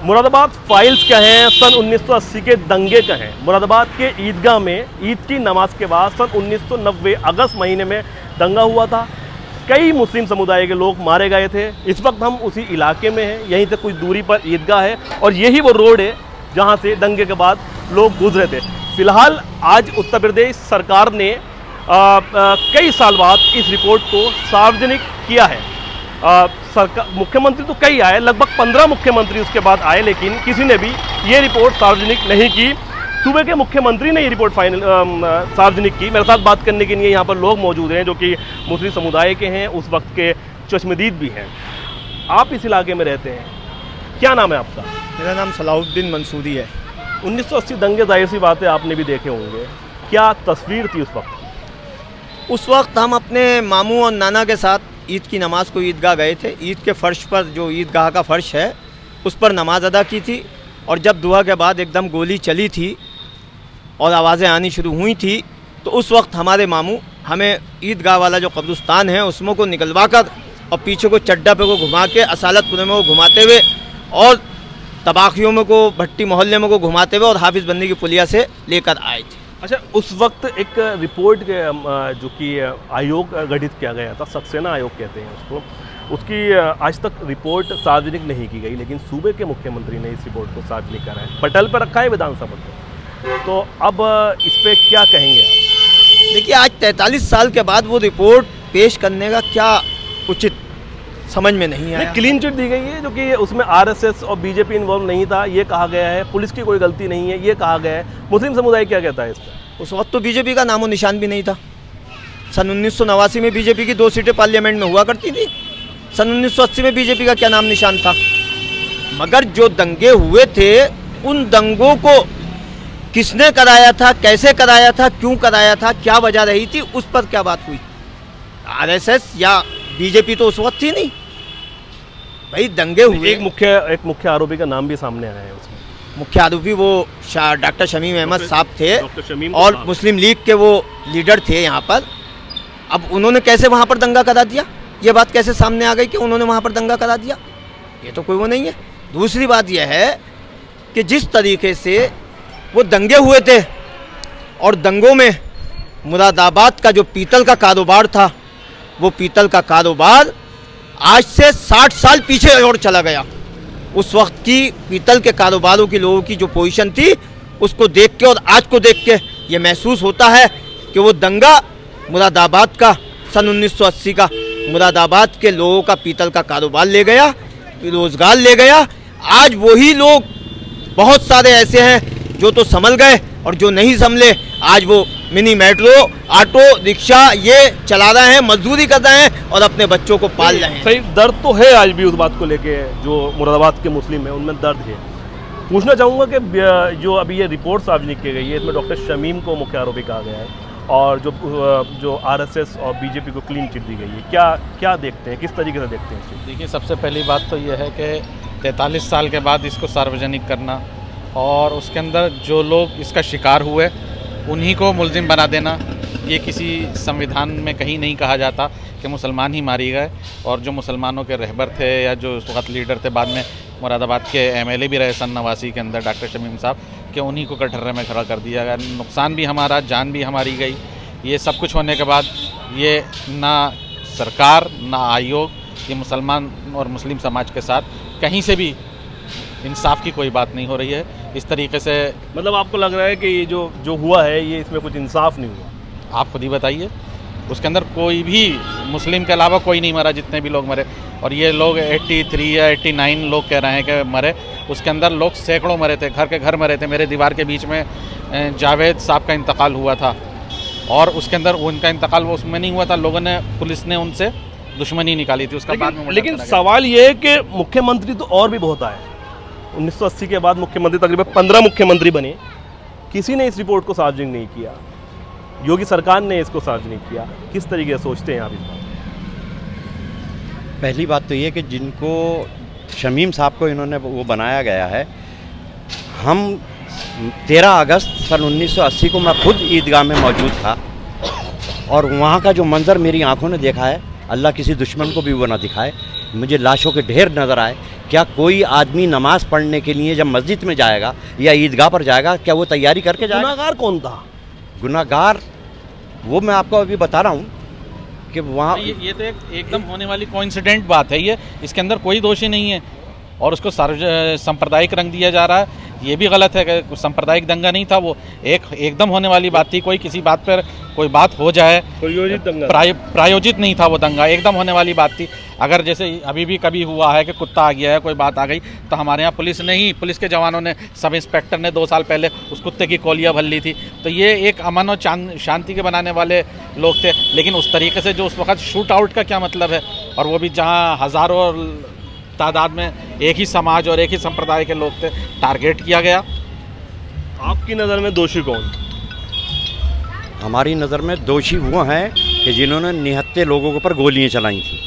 Moradabad files क्या हैं, सन 1980 के दंगे का हैं। मुरादाबाद के ईदगाह में ईद की नमाज के बाद सन 1990 अगस्त महीने में दंगा हुआ था। कई मुस्लिम समुदाय के लोग मारे गए थे। इस वक्त हम उसी इलाके में हैं, यहीं से कुछ दूरी पर ईदगाह है और यही वो रोड है जहां से दंगे के बाद लोग गुजरे थे। फिलहाल आज उत्तर प्रदेश सरकार ने कई साल बाद इस रिपोर्ट को सार्वजनिक किया है। सरकार मुख्यमंत्री तो कई आए, लगभग 15 मुख्यमंत्री उसके बाद आए, लेकिन किसी ने भी ये रिपोर्ट सार्वजनिक नहीं की। सूबे के मुख्यमंत्री ने ये रिपोर्ट सार्वजनिक की। मेरे साथ बात करने के लिए यहाँ पर लोग मौजूद हैं जो कि मुस्लिम समुदाय के हैं, उस वक्त के चश्मदीद भी हैं। आप इस इलाके में रहते हैं, क्या नाम है आपका? मेरा नाम सलाहुद्दीन मंसूरी है। 1980 दंगे, जाहिर सी बात है आपने भी देखे होंगे, क्या तस्वीर थी उस वक्त? उस वक्त हम अपने मामू और नाना के साथ ईद की नमाज को ईदगाह गए थे। ईद के फ़र्श पर, जो ईदगाह का फ़र्श है, उस पर नमाज अदा की थी और जब दुआ के बाद एकदम गोली चली थी और आवाज़ें आनी शुरू हुई थी, तो उस वक्त हमारे मामू हमें ईदगाह वाला जो कब्रिस्तान है उसमें को निकलवा कर और पीछे को चड्डा पे को घुमा के असालतपुर में को घुमाते हुए और तबाखियों में को भट्टी मोहल्ले में को घुमाते हुए और हाफिज़ बंदी की पुलिया से लेकर आए थे। अच्छा, उस वक्त एक रिपोर्ट जो कि आयोग गठित किया गया था, सक्सेना आयोग कहते हैं उसको, उसकी आज तक रिपोर्ट सार्वजनिक नहीं की गई, लेकिन सूबे के मुख्यमंत्री ने इस रिपोर्ट को सार्वजनिक करा है, पटल पर रखा है विधानसभा को। तो अब इस पर क्या कहेंगे आप? देखिए, आज 43 साल के बाद वो रिपोर्ट पेश करने का क्या उचित समझ में नहीं आया। क्लीन चिट दी गई है जो कि उसमें आरएसएस और बीजेपी इन्वॉल्व नहीं था, ये कहा गया है। पुलिस की कोई गलती नहीं है, ये कहा गया है। मुस्लिम समुदाय क्या कहता है इस पर? उस वक्त तो बीजेपी का नामो निशान भी नहीं था। सन 1989 में बीजेपी की 2 सीटें पार्लियामेंट में हुआ करती थी। सन 1980 में बीजेपी का क्या नाम निशान था। मगर जो दंगे हुए थे, उन दंगों को किसने कराया था, कैसे कराया था, क्यों कराया था, क्या वजह रही थी, उस पर क्या बात हुई? आरएसएस या बीजेपी तो उस वक्त थी नहीं भाई। दंगे हुए। एक मुख्य आरोपी का नाम भी सामने आया है उसमें। मुख्य आरोपी वो डॉक्टर शमीम अहमद साहब थे और मुस्लिम लीग के वो लीडर थे यहाँ पर। अब उन्होंने कैसे वहाँ पर दंगा करा दिया, ये बात कैसे सामने आ गई कि उन्होंने वहाँ पर दंगा करा दिया? ये तो कोई वो नहीं है। दूसरी बात यह है कि जिस तरीके से वो दंगे हुए थे और दंगों में मुरादाबाद का जो पीतल का कारोबार था, वो पीतल का कारोबार आज से 60 साल पीछे और चला गया। उस वक्त की पीतल के कारोबारों की लोगों की जो पोजीशन थी, उसको देख के और आज को देख के ये महसूस होता है कि वो दंगा मुरादाबाद का, सन 1980 का मुरादाबाद के लोगों का पीतल का कारोबार ले गया, रोजगार ले गया। आज वही लोग बहुत सारे ऐसे हैं जो तो संभल गए और जो नहीं संभले आज वो मिनी मेट्रो, ऑटो रिक्शा ये चला रहे हैं, मजदूरी कर रहे हैं और अपने बच्चों को पाल रहे हैं। सही, दर्द तो है आज भी उस बात को लेके। जो मुरादाबाद के मुस्लिम हैं उनमें दर्द है। पूछना चाहूँगा कि जो अभी ये रिपोर्ट सार्वजनिक की गई है, इसमें डॉक्टर शमीम को मुख्य आरोपी कहा गया है और जो आरएसएस और बीजेपी को क्लीन चिट दी गई है, क्या देखते हैं, किस तरीके से देखते हैं? देखिए, सबसे पहली बात तो यह है कि 43 साल के बाद इसको सार्वजनिक करना और उसके अंदर जो लोग इसका शिकार हुए उन्हीं को मुलजिम बना देना, ये किसी संविधान में कहीं नहीं कहा जाता कि मुसलमान ही मारी गए। और जो मुसलमानों के रहबर थे या जो उस वक्त लीडर थे, बाद में मुरादाबाद के एमएलए भी रहे सन 89 के अंदर, डॉक्टर शमीम साहब, कि उन्हीं को कटहरे में खड़ा कर दिया गया। नुकसान भी हमारा, जान भी हमारी गई। ये सब कुछ होने के बाद ये ना सरकार ना आयोग, ये मुसलमान और मुस्लिम समाज के साथ कहीं से भी इंसाफ की कोई बात नहीं हो रही है। इस तरीके से मतलब आपको लग रहा है कि ये जो हुआ है, ये इसमें कुछ इंसाफ नहीं हुआ? आप खुद ही बताइए, उसके अंदर कोई भी मुस्लिम के अलावा कोई नहीं मरा, जितने भी लोग मरे। और ये लोग 83 या 89 लोग कह रहे हैं कि मरे, उसके अंदर लोग सैकड़ों मरे थे, घर के घर मरे थे। मेरे दीवार के बीच में जावेद साहब का इंतकाल हुआ था और उसके अंदर उनका इंतकाल वो उसमें नहीं हुआ था, लोगों ने, पुलिस ने उनसे दुश्मनी निकाली थी उसका बाद में। लेकिन सवाल ये है कि मुख्यमंत्री तो और भी बहुत आए। 1980 के बाद मुख्यमंत्री तकरीबन 15 मुख्यमंत्री बने, किसी ने इस रिपोर्ट को सार्वजनिक नहीं किया। योगी सरकार ने इसको सार्वजनिक किया। किस तरीके से सोचते हैं आप इस बात? पहली बात तो ये कि जिनको शमीम साहब को इन्होंने वो बनाया गया है, हम 13 अगस्त सन 1980 को मैं खुद ईदगाह में मौजूद था और वहाँ का जो मंज़र मेरी आंखों ने देखा है, अल्लाह किसी दुश्मन को भी वो ना दिखाए, मुझे लाशों के ढेर नज़र आए क्या कोई आदमी नमाज पढ़ने के लिए जब मस्जिद में जाएगा या ईदगाह पर जाएगा, क्या वो तैयारी करके जाएगा? गुनाहगार कौन था? गुनाहगार वो मैं आपको अभी बता रहा हूँ कि वहाँ ये तो एकदम होने वाली कोइंसिडेंट बात है। ये इसके अंदर कोई दोषी नहीं है और उसको सांप्रदायिक रंग दिया जा रहा है। ये भी गलत है कि सांप्रदायिक दंगा नहीं था, वो एकदम होने वाली बात थी। कोई किसी बात पर कोई बात हो जाए, प्रायोजित दंगा, प्रायोजित नहीं था वो दंगा, एकदम होने वाली बात थी। अगर जैसे अभी भी कभी हुआ है कि कुत्ता आ गया है, कोई बात आ गई, तो हमारे यहाँ पुलिस के जवानों ने, सब इंस्पेक्टर ने 2 साल पहले उस कुत्ते की कोलियाँ भर ली थी। तो ये एक अमन और शांति के बनाने वाले लोग थे। लेकिन उस तरीके से जो उस वक्त शूट आउट का क्या मतलब है, और वो भी जहाँ हज़ारों तादाद में एक ही समाज और एक ही संप्रदाय के लोग थे, टारगेट किया गया। आपकी नज़र में दोषी कौन? हमारी नज़र में दोषी वो हैं कि जिन्होंने निहत्थे लोगों के ऊपर गोलियां चलाई थी।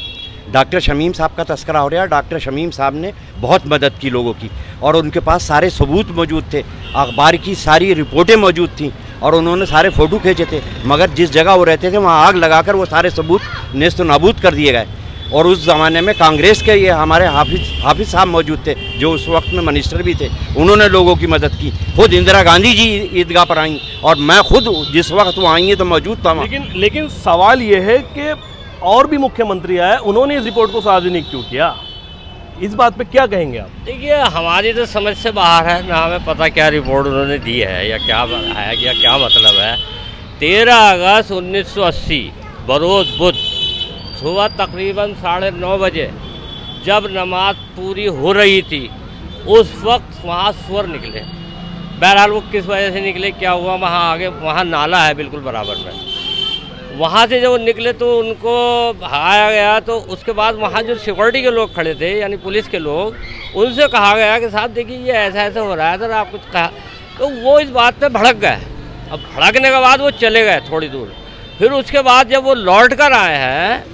डॉक्टर शमीम साहब का तस्करा हो रहा है। डॉक्टर शमीम साहब ने बहुत मदद की लोगों की, और उनके पास सारे सबूत मौजूद थे, अखबार की सारी रिपोर्टें मौजूद थीं, और उन्होंने सारे फ़ोटो खींचे थे। मगर जिस जगह वो रहते थे वहाँ आग लगाकर वो सारे सबूत नेस्त नाबूद कर दिए गए। और उस ज़माने में कांग्रेस के ये हमारे हाफिज़ साहब मौजूद थे, जो उस वक्त में मिनिस्टर भी थे। उन्होंने लोगों की मदद की। खुद इंदिरा गांधी जी ईदगाह पर आई, और मैं खुद जिस वक्त वो आई हैं तो मौजूद था। लेकिन सवाल ये है कि और भी मुख्यमंत्री आए, उन्होंने इस रिपोर्ट को सार्वजनिक क्यों किया? इस बात पे क्या कहेंगे आप? देखिए, हमारी तो समझ से बाहर है ना, हमें पता क्या रिपोर्ट उन्होंने दी है या क्या है या क्या मतलब है। 13 अगस्त 1980 बरोज़ बुध सुबह तकरीबन 9:30 बजे जब नमाज पूरी हो रही थी, उस वक्त वहाँ सुअर निकले। बहरहाल वो किस वजह से निकले, क्या हुआ, वहाँ आगे वहाँ नाला है बिल्कुल बराबर में, वहाँ से जब वो निकले तो उनको भगाया गया। तो उसके बाद वहाँ जो सिक्योरिटी के लोग खड़े थे, यानी पुलिस के लोग, उनसे कहा गया कि साहब देखिए ये ऐसा ऐसा हो रहा है सर, आप कुछ कहा। तो वो इस बात पे भड़क गए। अब भड़कने के बाद वो चले गए थोड़ी दूर। फिर उसके बाद जब वो लौट कर आए हैं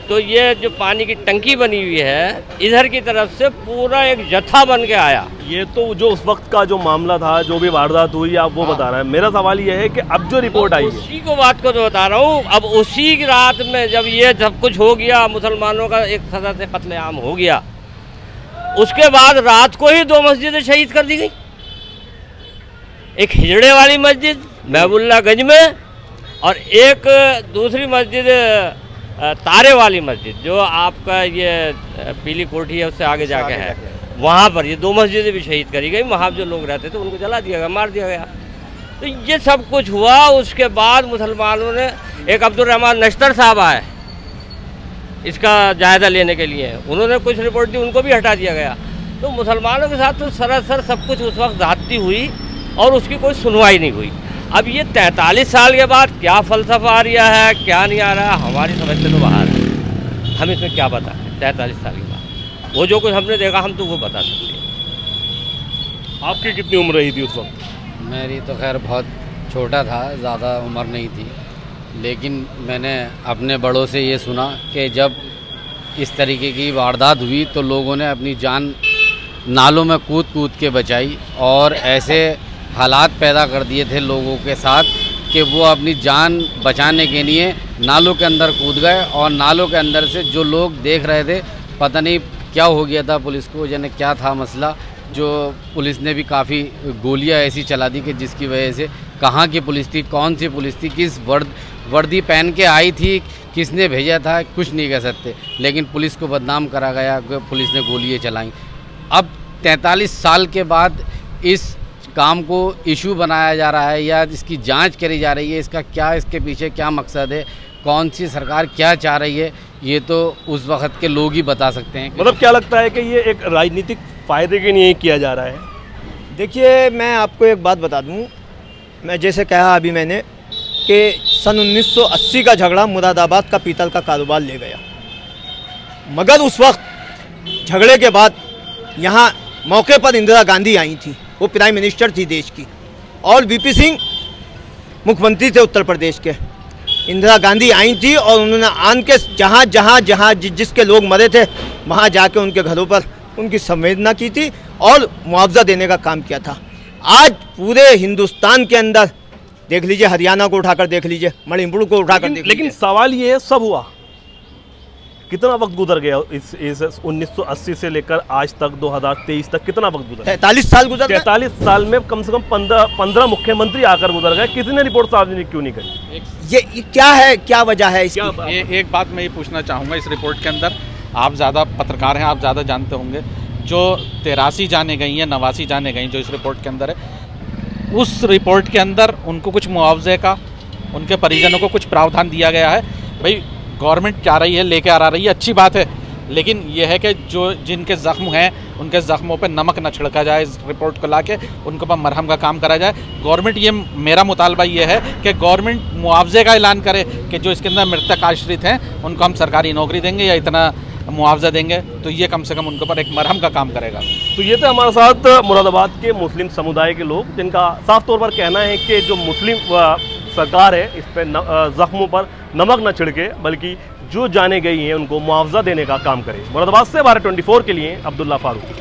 तो ये जो पानी की टंकी बनी हुई है, इधर की तरफ से पूरा एक जत्था बन के आया। ये तो जो उस वक्त का जो मामला था, जो भी वारदात हुई, आप वो बता रहे हैं। मेरा सवाल ये है कि अब जो रिपोर्ट आई है, उसी को बात को तो बता रहा हूँ। अब उसी की रात में जब ये सब कुछ हो गया, मुसलमानों का एक सजा से कत्लेआम हो गया, उसके बाद रात को ही 2 मस्जिदें शहीद कर दी गई। एक हिजड़े वाली मस्जिद महबुल्लागंज में, और एक दूसरी मस्जिद तारे वाली मस्जिद जो आपका ये पीली कोठी है उससे आगे जाके है, वहाँ पर ये 2 मस्जिदें भी शहीद करी गई। वहाँ जो लोग रहते थे उनको जला दिया गया, मार दिया गया। तो ये सब कुछ हुआ। उसके बाद मुसलमानों ने, एक अब्दुल रहमान नश्तर साहब आए इसका जायज़ा लेने के लिए, उन्होंने कुछ रिपोर्ट दी, उनको भी हटा दिया गया। तो मुसलमानों के साथ तो सरासर सब कुछ उस वक्त ज़्यादती हुई और उसकी कोई सुनवाई नहीं हुई। अब ये 43 साल के बाद क्या फ़लसफ़ा आ रहा है, क्या नहीं आ रहा है, हमारी समझ से तो बाहर है। हम इसमें क्या बताएं 43 साल के बाद? वो जो कुछ हमने देखा हम तो वो बता सकते हैं। आपकी कितनी उम्र रही थी उस वक्त? मेरी तो खैर बहुत छोटा था, ज़्यादा उम्र नहीं थी, लेकिन मैंने अपने बड़ों से ये सुना कि जब इस तरीके की वारदात हुई तो लोगों ने अपनी जान नालों में कूद कूद के बचाई, और ऐसे हालात पैदा कर दिए थे लोगों के साथ कि वो अपनी जान बचाने के लिए नालों के अंदर कूद गए। और नालों के अंदर से जो लोग देख रहे थे, पता नहीं क्या हो गया था पुलिस को, यानी क्या था मसला, जो पुलिस ने भी काफ़ी गोलियां ऐसी चला दी कि जिसकी वजह से कहाँ की पुलिस थी, कौन सी पुलिस थी, किस वर्दी पहन के आई थी, किसने भेजा था, कुछ नहीं कह सकते। लेकिन पुलिस को बदनाम करा गया कि पुलिस ने गोलियाँ चलाई। अब 43 साल के बाद इस काम को इशू बनाया जा रहा है या इसकी जांच करी जा रही है, इसका क्या, इसके पीछे क्या मकसद है, कौन सी सरकार क्या चाह रही है, ये तो उस वक्त के लोग ही बता सकते हैं। मतलब क्या लगता है कि ये एक राजनीतिक फ़ायदे के लिए किया जा रहा है? देखिए, मैं आपको एक बात बता दूं, मैं जैसे कहा अभी मैंने कि सन 1980 का झगड़ा मुरादाबाद का पीतल का कारोबार ले गया, मगर उस वक्त झगड़े के बाद यहाँ मौके पर इंदिरा गांधी आई थी, वो प्राइम मिनिस्टर थी देश की, और वीपी सिंह मुख्यमंत्री थे उत्तर प्रदेश के। इंदिरा गांधी आई थी और उन्होंने आन के जहाँ जिसके लोग मरे थे वहाँ जाके उनके घरों पर उनकी संवेदना की थी और मुआवजा देने का काम किया था। आज पूरे हिंदुस्तान के अंदर देख लीजिए, हरियाणा को उठाकर देख लीजिए, मणिपुर को उठाकर देख लीजिए। लेकिन सवाल ये है, सब हुआ, कितना वक्त गुजर गया इस 1980 से लेकर आज तक 2023 तक, कितना वक्त गुजर? 43 साल गुजर गए। 43 साल में कम से कम 15 मुख्यमंत्री आकर गुजर गए, किसी ने रिपोर्ट सार्वजनिक क्यों नहीं करी? ये क्या है, क्या वजह है इसकी? एक बात मैं ये पूछना चाहूँगा, इस रिपोर्ट के अंदर आप ज़्यादा पत्रकार हैं, आप ज़्यादा जानते होंगे, जो 83 जाने गई हैं, 89 जाने गई जो इस रिपोर्ट के अंदर है, उस रिपोर्ट के अंदर उनको कुछ मुआवजे का, उनके परिजनों को कुछ प्रावधान दिया गया है। भाई गवर्नमेंट क्या रही है, लेके आ रही है, अच्छी बात है, लेकिन यह है कि जो जिनके ज़ख्म हैं उनके ज़ख्मों पे नमक न छिड़का जाए, इस रिपोर्ट को लाके उनके ऊपर मरहम का काम करा जाए। गवर्नमेंट, ये मेरा मुतालबा ये है कि गवर्नमेंट मुआवजे का ऐलान करे कि जो इसके अंदर मृतक आश्रित हैं उनको हम सरकारी नौकरी देंगे या इतना मुआवजा देंगे, तो ये कम से कम उनके ऊपर एक मरहम का काम करेगा। तो ये थे हमारे साथ मुरादाबाद के मुस्लिम समुदाय के लोग, जिनका साफ तौर पर कहना है कि जो मुस्लिम सरकार है इस पर ज़ख्मों पर नमक न छिड़के, बल्कि जो जाने गई हैं उनको मुआवजा देने का काम करे। मुरादाबाद से भारत 24 के लिए अब्दुल्ला फारूक।